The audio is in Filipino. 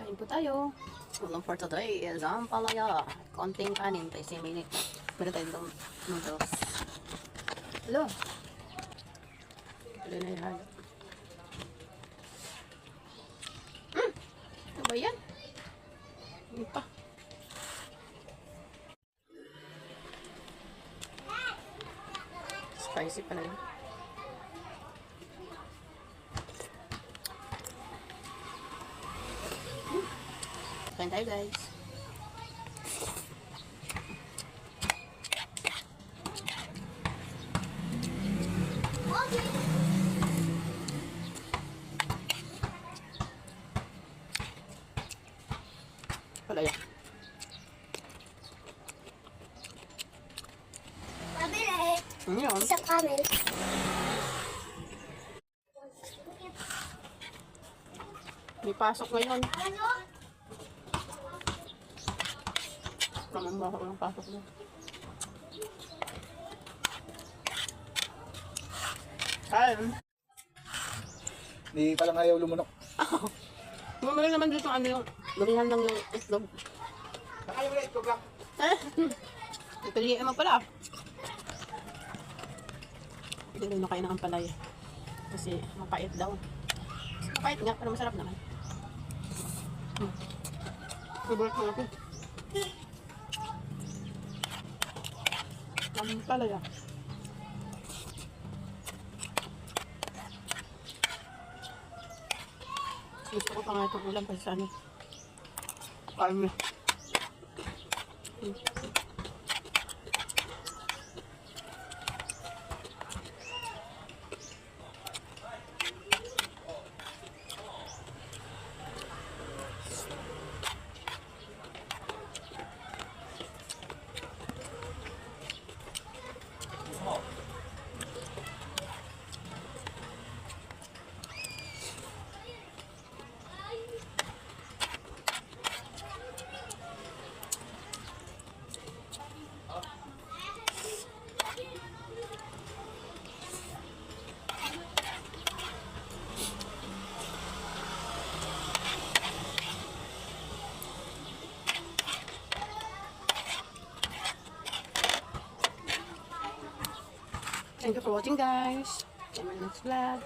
Kain po tayo. Ulam for today is ampalaya. Konting kanin, 30 minutes. Meron tayong noodles. Hello. Tuloy na ihalo. Ano ba yan? Ano pa? Spicy pala yun. Kain tayo guys. Palaya. Pabili. Ano yun? Isang kanin. May pasok ngayon. Ano? Naman ba ako ng pasok na? Kain. Hindi palang ayaw lumunok. Mamaya naman dito ano yung lumihan lang yung itlog. Ayaw na ito lang. Ipiliin naman pala. Hindi rin nakain ng ampalaya. Kasi mapait daw. Mapait nga, pero masarap naman. Favorite ko ako. Ampalaya. Gusto ko pa nga itong ulam kasi sa ano. Karne. Thank you for watching guys. See you in my next vlog.